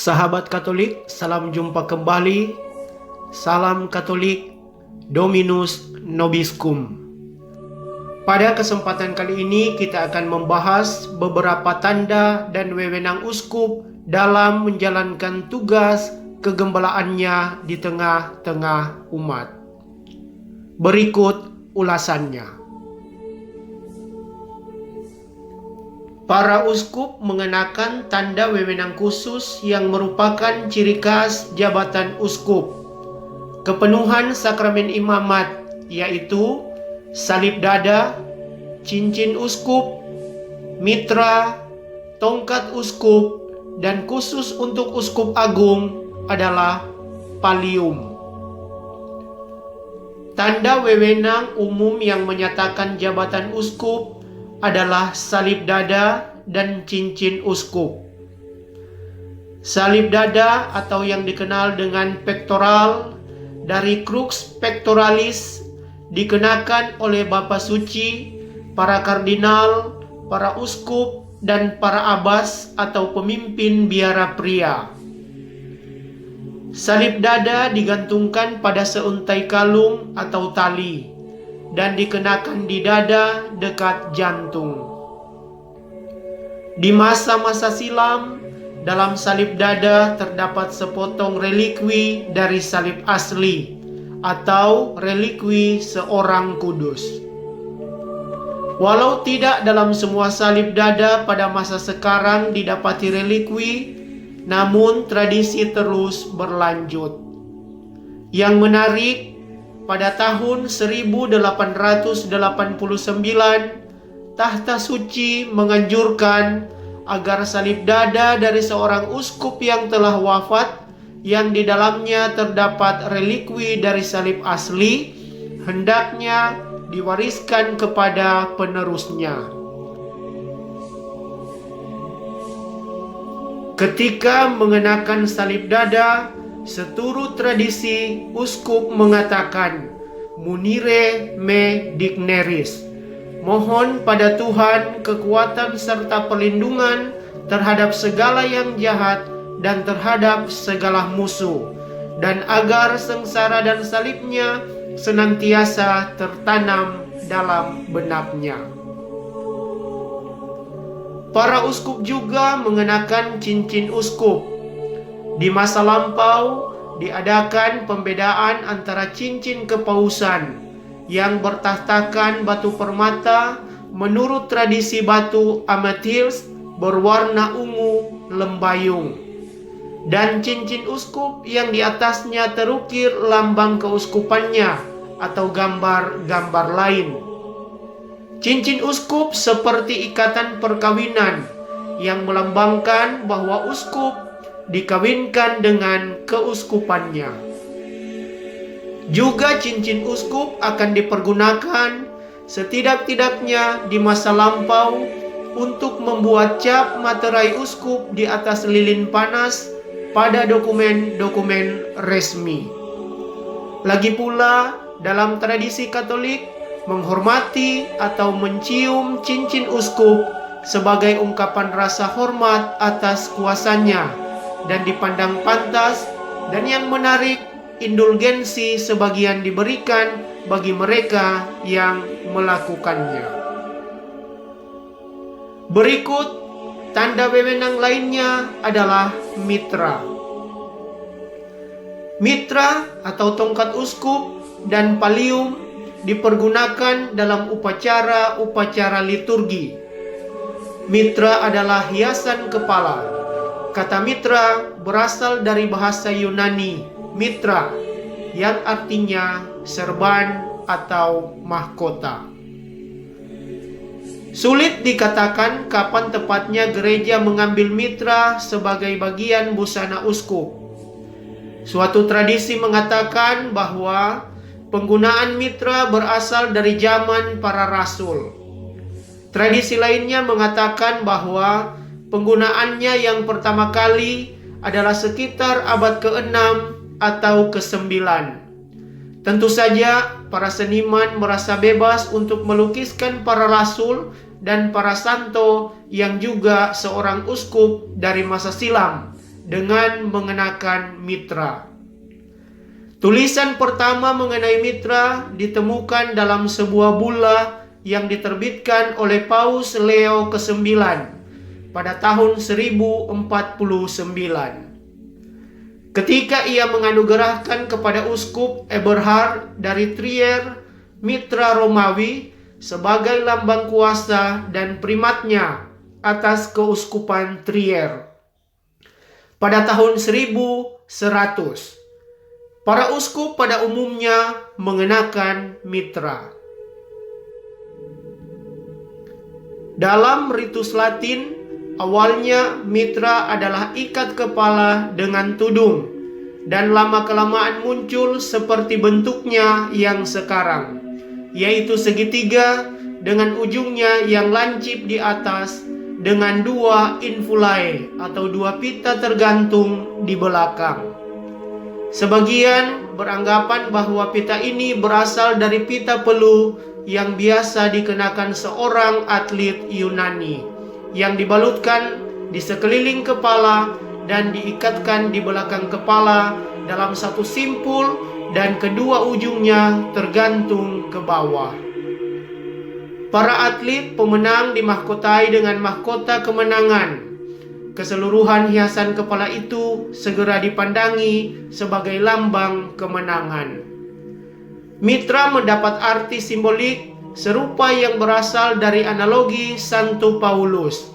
Sahabat Katolik, salam jumpa kembali. Salam Katolik, Dominus Nobiscum. Pada kesempatan kali ini kita akan membahas beberapa tanda dan wewenang uskup dalam menjalankan tugas kegembalaannya di tengah-tengah umat. Berikut ulasannya. Para uskup mengenakan tanda wewenang khusus yang merupakan ciri khas jabatan uskup. Kepenuhan sakramen imamat, yaitu salib dada, cincin uskup, mitra, tongkat uskup, dan khusus untuk uskup agung adalah pallium. Tanda wewenang umum yang menyatakan jabatan uskup adalah salib dada dan cincin uskup. Salib dada atau yang dikenal dengan pektoral dari crux pectoralis dikenakan oleh Bapa Suci, para kardinal, para uskup, dan para abbas atau pemimpin biara pria. Salib dada digantungkan pada seuntai kalung atau tali dan dikenakan di dada dekat jantung. Di masa-masa silam, dalam salib dada terdapat sepotong relikwi dari salib asli atau relikwi seorang kudus. Walau tidak dalam semua salib dada pada masa sekarang didapati relikwi, namun tradisi terus berlanjut. Yang menarik, pada tahun 1889, Tahta Suci menganjurkan agar salib dada dari seorang uskup yang telah wafat, yang di dalamnya terdapat relikwi dari salib asli, hendaknya diwariskan kepada penerusnya. Ketika mengenakan salib dada, seturut tradisi, uskup mengatakan, "Munire me digneris," mohon pada Tuhan kekuatan serta perlindungan terhadap segala yang jahat dan terhadap segala musuh, dan agar sengsara dan salibnya senantiasa tertanam dalam benaknya. Para uskup juga mengenakan cincin uskup. Di masa lampau, diadakan pembedaan antara cincin kepausan yang bertahtakan batu permata menurut tradisi batu amethyst berwarna ungu lembayung, dan cincin uskup yang di atasnya terukir lambang keuskupannya atau gambar-gambar lain. Cincin uskup seperti ikatan perkawinan yang melambangkan bahwa uskup dikawinkan dengan keuskupannya. Juga cincin uskup akan dipergunakan setidak-tidaknya di masa lampau untuk membuat cap materai uskup di atas lilin panas pada dokumen-dokumen resmi. Lagi pula, dalam tradisi Katolik, menghormati atau mencium cincin uskup sebagai ungkapan rasa hormat atas kuasanya dan dipandang pantas, dan yang menarik, indulgensi sebagian diberikan bagi mereka yang melakukannya. Berikut tanda wewenang lainnya adalah mitra. Mitra atau tongkat uskup dan pallium dipergunakan dalam upacara-upacara liturgi. Mitra adalah hiasan kepala. Kata mitra berasal dari bahasa Yunani mitra, yang artinya serban atau mahkota. Sulit dikatakan kapan tepatnya gereja mengambil mitra sebagai bagian busana uskup. Suatu tradisi mengatakan bahwa penggunaan mitra berasal dari zaman para rasul. Tradisi lainnya mengatakan bahwa penggunaannya yang pertama kali adalah sekitar abad ke-6 atau ke-9. Tentu saja para seniman merasa bebas untuk melukiskan para rasul dan para santo yang juga seorang uskup dari masa silam dengan mengenakan mitra. Tulisan pertama mengenai mitra ditemukan dalam sebuah bulla yang diterbitkan oleh Paus Leo ke-9 pada tahun 1049. Ketika ia menganugerahkan kepada Uskup Eberhard dari Trier mitra Romawi sebagai lambang kuasa dan primatnya atas keuskupan Trier. Pada tahun 1100, para uskup pada umumnya mengenakan mitra. Dalam ritus Latin, awalnya mitra adalah ikat kepala dengan tudung, dan lama-kelamaan muncul seperti bentuknya yang sekarang, yaitu segitiga dengan ujungnya yang lancip di atas dengan dua infulae atau dua pita tergantung di belakang. Sebagian beranggapan bahwa pita ini berasal dari pita peluh yang biasa dikenakan seorang atlet Yunani, yang dibalutkan di sekeliling kepala dan diikatkan di belakang kepala dalam satu simpul dan kedua ujungnya tergantung ke bawah. Para atlet pemenang dimahkotai dengan mahkota kemenangan. Keseluruhan hiasan kepala itu segera dipandangi sebagai lambang kemenangan. Mitra mendapat arti simbolik serupa yang berasal dari analogi Santo Paulus.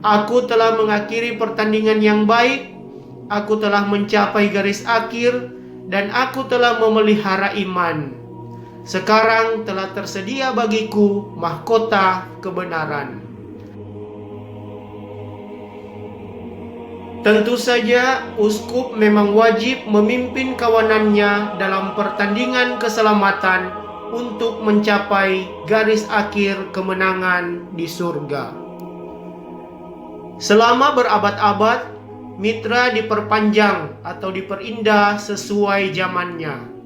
Aku telah mengakhiri pertandingan yang baik, aku telah mencapai garis akhir, dan aku telah memelihara iman. Sekarang telah tersedia bagiku mahkota kebenaran. Tentu saja, uskup memang wajib memimpin kawanannya dalam pertandingan keselamatan untuk mencapai garis akhir kemenangan di surga. Selama berabad-abad, mitra diperpanjang atau diperindah sesuai zamannya.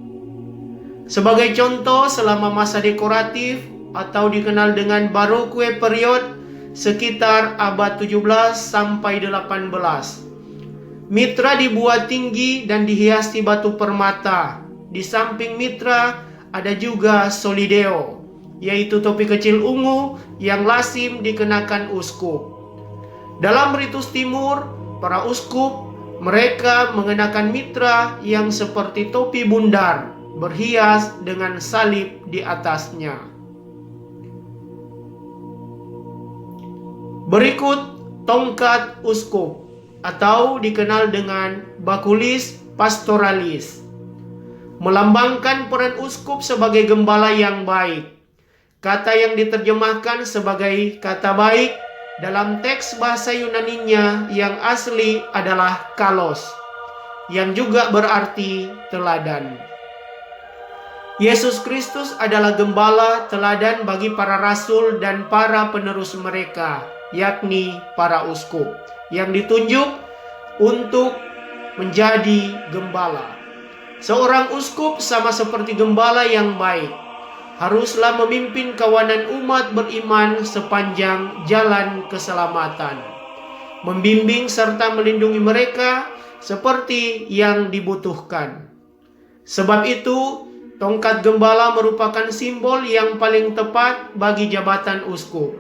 Sebagai contoh, selama masa dekoratif atau dikenal dengan Baroque period sekitar abad 17 sampai 18, mitra dibuat tinggi dan dihiasi batu permata. Di samping mitra ada juga solideo, yaitu topi kecil ungu yang lazim dikenakan uskup. Dalam ritus timur, para uskup mereka mengenakan mitra yang seperti topi bundar, berhias dengan salib di atasnya. Berikut tongkat uskup, atau dikenal dengan baculis pastoralis, melambangkan peran uskup sebagai gembala yang baik. Kata yang diterjemahkan sebagai kata baik dalam teks bahasa Yunaninya yang asli adalah kalos, yang juga berarti teladan. Yesus Kristus adalah gembala teladan bagi para rasul dan para penerus mereka, yakni para uskup, yang ditunjuk untuk menjadi gembala. Seorang uskup sama seperti gembala yang baik, haruslah memimpin kawanan umat beriman sepanjang jalan keselamatan, membimbing serta melindungi mereka seperti yang dibutuhkan. Sebab itu, tongkat gembala merupakan simbol yang paling tepat bagi jabatan uskup.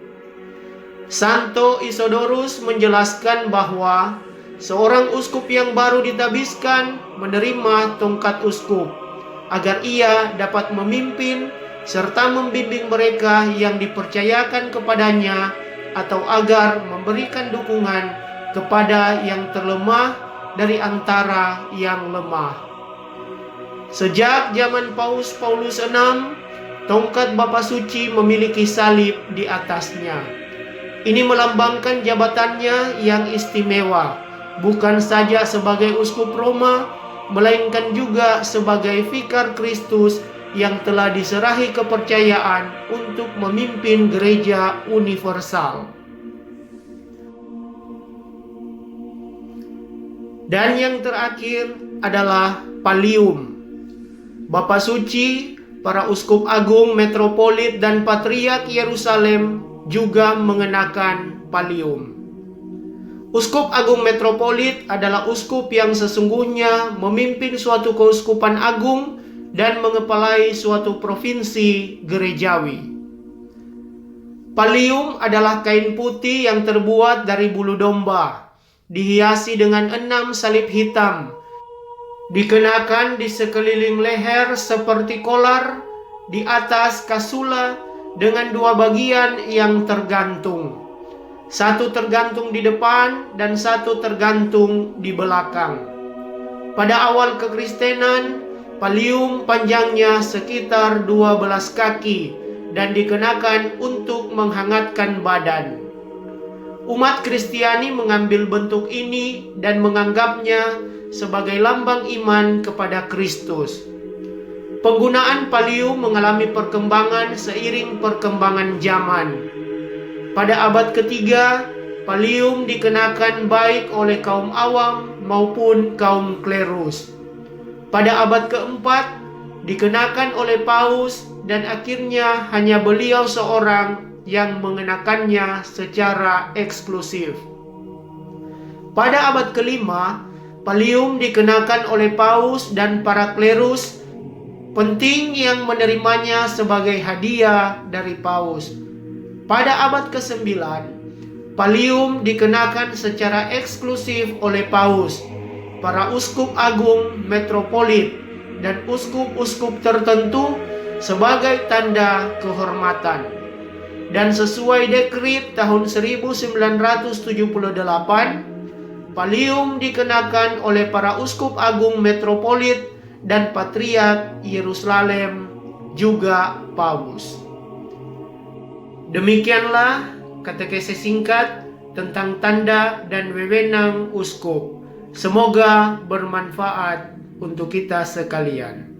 Santo Isidorus menjelaskan bahwa seorang uskup yang baru ditabiskan menerima tongkat uskup agar ia dapat memimpin serta membimbing mereka yang dipercayakan kepadanya, atau agar memberikan dukungan kepada yang terlemah dari antara yang lemah. Sejak zaman Paus Paulus VI, tongkat Bapa Suci memiliki salib di atasnya. Ini melambangkan jabatannya yang istimewa, bukan saja sebagai uskup Roma, melainkan juga sebagai vikar Kristus yang telah diserahi kepercayaan untuk memimpin gereja universal. Dan yang terakhir adalah pallium. Bapa Suci, para uskup agung, metropolit, dan patriark Yerusalem juga mengenakan pallium. Uskup Agung Metropolit adalah uskup yang sesungguhnya memimpin suatu keuskupan agung dan mengepalai suatu provinsi gerejawi. Pallium adalah kain putih yang terbuat dari bulu domba, dihiasi dengan 6 salib hitam, dikenakan di sekeliling leher seperti kolar, di atas kasula dengan 2 bagian yang tergantung. Satu tergantung di depan dan satu tergantung di belakang. Pada awal kekristenan, pallium panjangnya sekitar 12 kaki dan dikenakan untuk menghangatkan badan. Umat Kristiani mengambil bentuk ini dan menganggapnya sebagai lambang iman kepada Kristus. Penggunaan pallium mengalami perkembangan seiring perkembangan zaman. Pada abad ketiga, pallium dikenakan baik oleh kaum awam maupun kaum klerus. Pada abad keempat, dikenakan oleh paus dan akhirnya hanya beliau seorang yang mengenakannya secara eksklusif. Pada abad kelima, pallium dikenakan oleh paus dan para klerus penting yang menerimanya sebagai hadiah dari paus. Pada abad ke-9, pallium dikenakan secara eksklusif oleh paus, para uskup agung metropolit, dan uskup-uskup tertentu sebagai tanda kehormatan. Dan sesuai dekrit tahun 1978, pallium dikenakan oleh para uskup agung metropolit dan patriark Yerusalem, juga paus. Demikianlah katekese singkat tentang tanda dan wewenang uskup. Semoga bermanfaat untuk kita sekalian.